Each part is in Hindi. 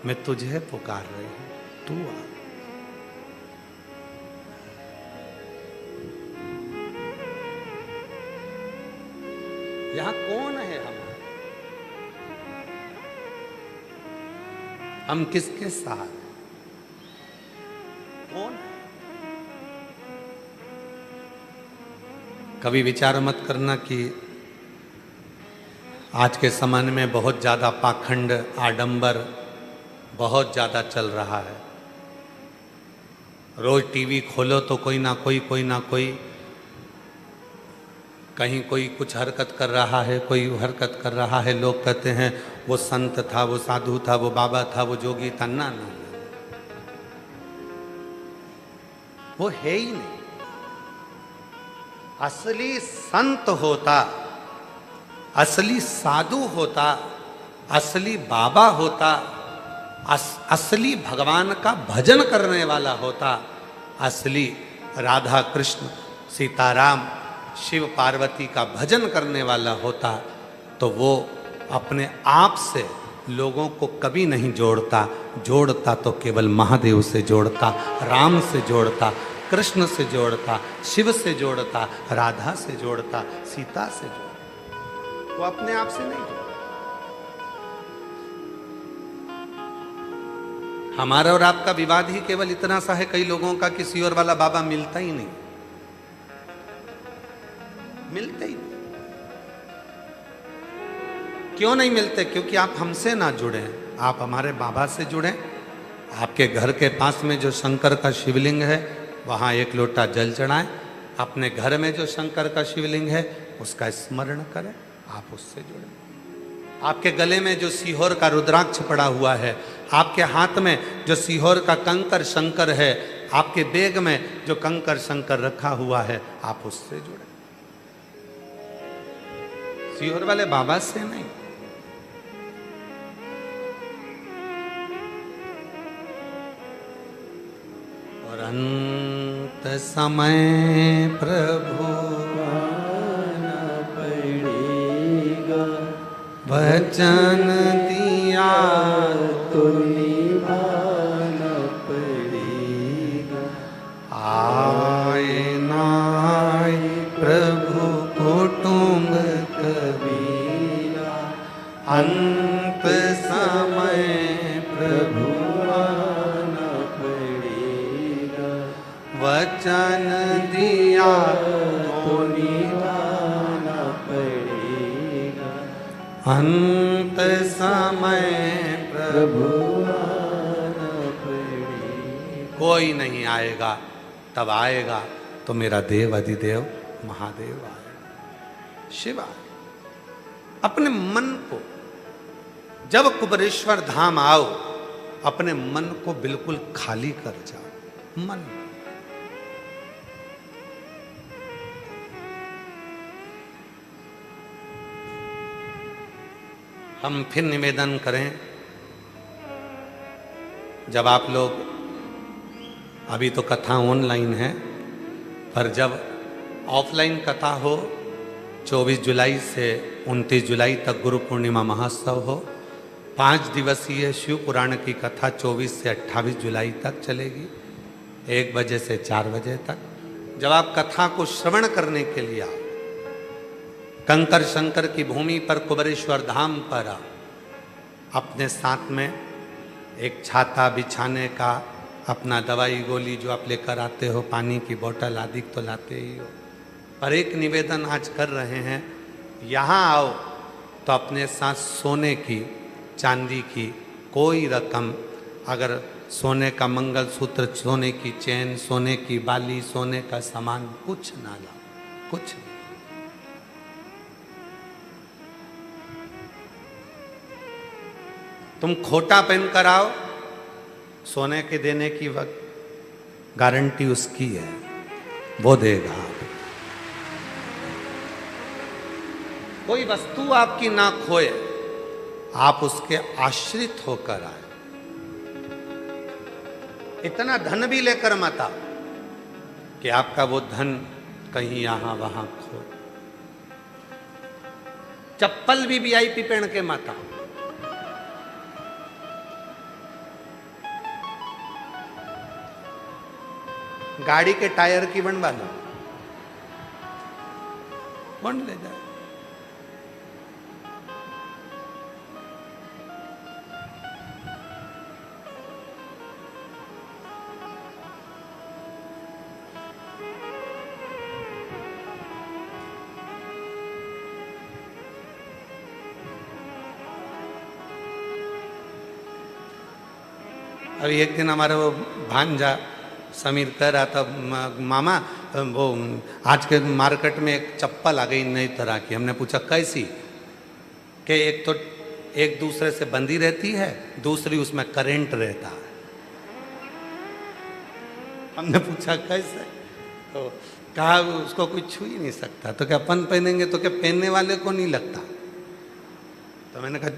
मैं तुझे पुकार रही हूं, तू आ। यहां कौन है हम किसके साथ, कौन है? कभी विचार मत करना कि आज के समय में बहुत ज़्यादा पाखंड आडंबर बहुत ज़्यादा चल रहा है। रोज टीवी खोलो तो कोई ना कोई कहीं कोई कुछ हरकत कर रहा है, कोई हरकत कर रहा है। लोग कहते हैं वो संत था, वो साधु था, वो बाबा था, वो जोगी था। ना ना, वो है ही नहीं। असली संत होता, असली साधु होता, असली बाबा होता, असली भगवान का भजन करने वाला होता, असली राधा कृष्ण सीताराम शिव पार्वती का भजन करने वाला होता, तो वो अपने आप से लोगों को कभी नहीं जोड़ता तो केवल महादेव से जोड़ता, राम से जोड़ता, कृष्ण से जोड़ता, शिव से जोड़ता, राधा से जोड़ता, सीता से जोड़ता। वो अपने आप से नहीं जोड़ता। हमारा और आपका विवाद ही केवल इतना सा है, कई लोगों का किसी और वाला बाबा मिलता ही नहीं, मिलते ही नहीं। क्यों नहीं मिलते? क्योंकि आप हमसे ना जुड़े, आप हमारे बाबा से जुड़े। आपके घर के पास में जो शंकर का शिवलिंग है वहां एक लोटा जल चढ़ाएं। अपने घर में जो शंकर का शिवलिंग है उसका स्मरण करें, आप उससे जुड़े। आपके गले में जो सीहोर का रुद्राक्ष पड़ा हुआ है, आपके हाथ में जो सीहोर का कंकर शंकर है, आपके बैग में जो कंकर शंकर रखा हुआ है, आप उससे जुड़े, सीहोर वाले बाबा से नहीं। और अंत समय प्रभु आना पड़ेगा, वचन दिया तो निभाना पड़ेगा। आए ना आए प्रभु कुटुंब कबीरा, अंत समय प्रभु आना पड़ेगा, वचन दिया तो निभाना पड़ेगा। अंत समय प्रभु आना पड़ेगा। कोई नहीं आएगा, तब आएगा तो मेरा देव अधिदेव महादेव आएगा, शिव आएगा। अपने मन को, जब कुबेरेश्वर धाम आओ, अपने मन को बिल्कुल खाली कर जाओ। मन, हम फिर निवेदन करें, जब आप लोग, अभी तो कथा ऑनलाइन है, पर जब ऑफलाइन कथा हो, 24 जुलाई से 29 जुलाई तक गुरु पूर्णिमा महोत्सव हो, 5 दिवसीय शिव पुराण की कथा 24 से 28 जुलाई तक चलेगी, 1 बजे से 4 बजे तक। जब आप कथा को श्रवण करने के लिए आओ, कंकर शंकर की भूमि पर कुबेरेश्वर धाम पर आओ, अपने साथ में एक छाता बिछाने का, अपना दवाई गोली जो आप लेकर आते हो, पानी की बोतल आदि तो लाते ही हो। पर एक निवेदन आज कर रहे हैं, यहाँ आओ तो अपने साथ सोने की, चांदी की कोई रकम, अगर सोने का मंगलसूत्र, सोने की चैन, सोने की बाली, सोने का सामान कुछ ना लाओ, कुछ नहीं। तुम खोटा पहनकर आओ, सोने के देने की वक्त गारंटी उसकी है, वो देगा। कोई वस्तु आपकी ना खोए, आप उसके आश्रित होकर आए। इतना धन भी लेकर मत आओ कि आपका वो धन कहीं यहां वहां खो। चप्पल भी वीआईपी पहन के मत आओ। गाड़ी के टायर की बनवा लो, बन ले जाए। अभी एक दिन हमारा वो भांजा समीर कह रहा था, मामा वो आज के मार्केट में एक चप्पल आ गई नई तरह की। हमने पूछा कैसी? कि एक तो एक दूसरे से बंधी रहती है, दूसरी उसमें करंट रहता है। हमने पूछा कैसे? तो कहा उसको कोई छू ही नहीं सकता। तो क्या अपन पहनेंगे तो क्या पहनने वाले को नहीं लगता? तो मैंने कहा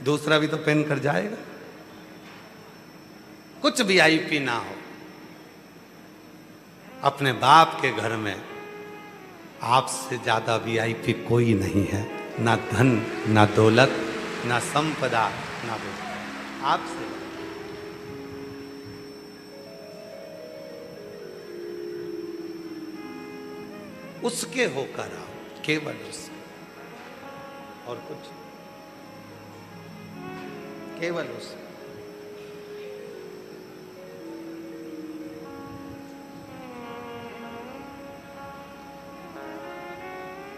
दूसरा भी तो पहन कर जाएगा। कुछ वीआईपी ना हो, अपने बाप के घर में आपसे ज्यादा वीआईपी कोई नहीं है। ना धन, ना दौलत, ना संपदा, ना वो आपसे। उसके होकर आओ, केवल उसके, और कुछ, केवल उसके।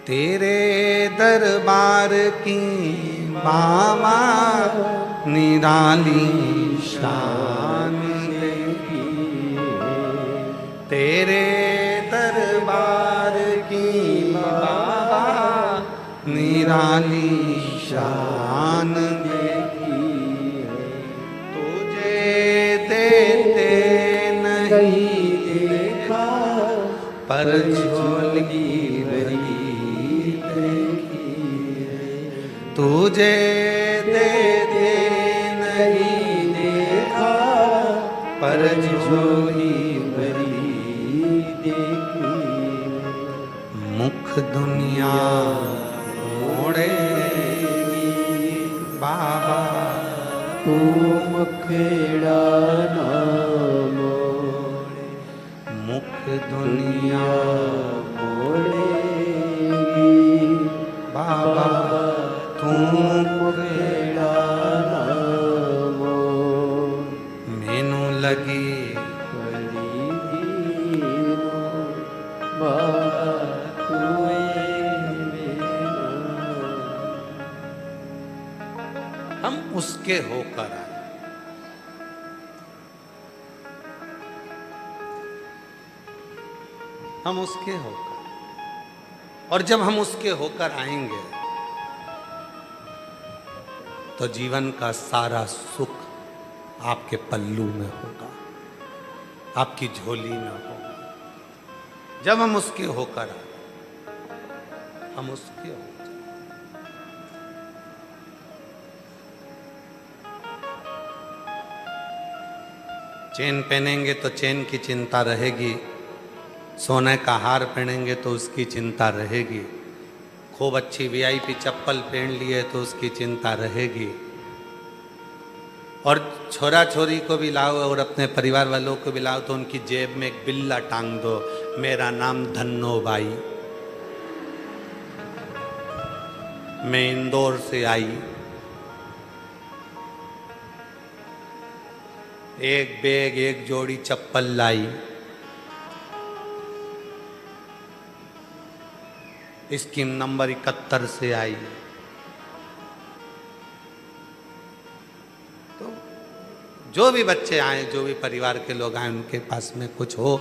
तेरे दरबार की बाबा निराली शान देखी, तेरे दरबार की बाबा निराली शान देखी, तुझे देते नहीं देखा पर झोली तुझे देते नहीं देखा पर झोली भरी देखी। मुख दुनिया मोड़े बाबा तू मुखेड़ा ना मोड़े, मुख दुनिया मोड़ेगी बाबा तू मुखेड़ा ना मोड़। मैनू लगी बाबा हम उसके होकर आए। हम उसके होकर, और जब हम उसके होकर आएंगे तो जीवन का सारा सुख आपके पल्लू में होगा, आपकी झोली में होगा। जब हम उसके होकर आए, हम उसके होकर। चेन पहनेंगे तो चेन की चिंता रहेगी, सोने का हार पहनेंगे तो उसकी चिंता रहेगी, खूब अच्छी वीआईपी चप्पल पहन लिए तो उसकी चिंता रहेगी, और छोरा छोरी को भी लाओ और अपने परिवार वालों को भी लाओ तो उनकी जेब में एक बिल्ला टांग दो, मेरा नाम धन्नो बाई, मैं इंदौर से आई। एक बैग एक जोड़ी चप्पल लाई, स्कीम नंबर 71 से आई। तो जो भी बच्चे आए, जो भी परिवार के लोग आए, उनके पास में कुछ हो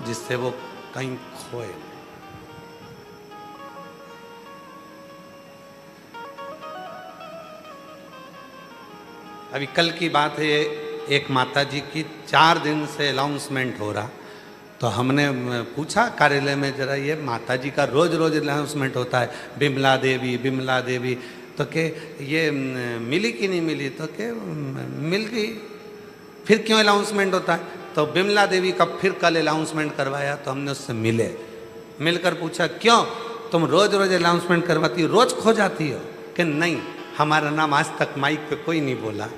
जिससे वो कहीं खोए। अभी कल की बात है, एक माता जी की 4 दिन से अनाउंसमेंट हो रहा, तो हमने पूछा कार्यालय में, जरा ये माता जी का रोज रोज अनाउंसमेंट होता है, बिमला देवी बिमला देवी, तो के ये मिली कि नहीं मिली? तो के मिल गई। फिर क्यों अनाउंसमेंट होता है? तो बिमला देवी का फिर कल अनाउंसमेंट करवाया, तो हमने उससे मिले, मिलकर पूछा क्यों तुम रोज रोज अनाउंसमेंट करवाती हो, रोज खो जाती हो? कि नहीं, हमारा नाम आज तक माइक पे कोई नहीं बोला,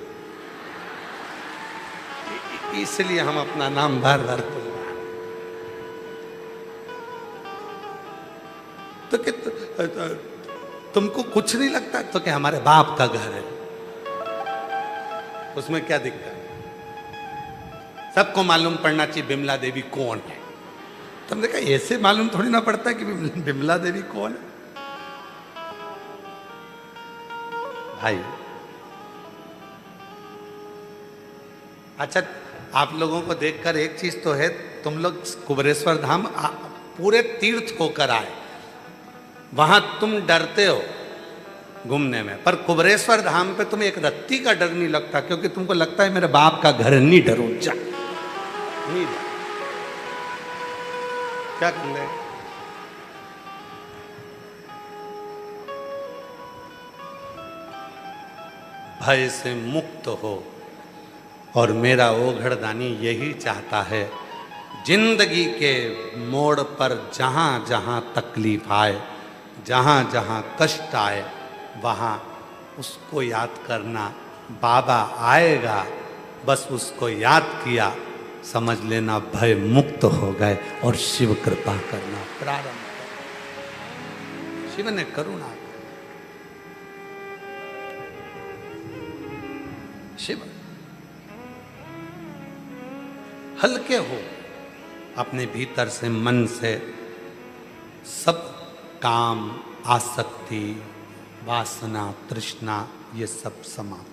इसलिए हम अपना नाम बार बार बोल रहे हैं। तुमको कुछ नहीं लगता? तो क्या हमारे बाप का घर है, उसमें क्या दिक्कत है? सबको मालूम पड़ना चाहिए बिमला देवी कौन है। तुमने कहा ऐसे मालूम थोड़ी ना पड़ता है कि बिमला देवी कौन है। भाई अच्छा, आप लोगों को देखकर एक चीज तो है, तुम लोग कुबेरेश्वर धाम पूरे तीर्थ होकर आए, वहां तुम डरते हो घूमने में, पर कुबेरेश्वर धाम पे तुम्हें एक रत्ती का डर नहीं लगता, क्योंकि तुमको लगता है मेरे बाप का घर नहीं डरो, जा नहीं डर। क्या कर ले? भय से मुक्त हो, और मेरा ओघड़दानी यही चाहता है, जिंदगी के मोड़ पर जहां जहां तकलीफ आए, जहां जहां कष्ट आए, वहां उसको याद करना। बाबा आएगा, बस उसको याद किया, समझ लेना भय मुक्त हो गए, और शिव कृपा करना प्रारंभ कर। शिव ने करुणा, शिव हल्के हो अपने भीतर से, मन से, सब काम, आसक्ति, वासना, तृष्णा, ये सब समाप्त।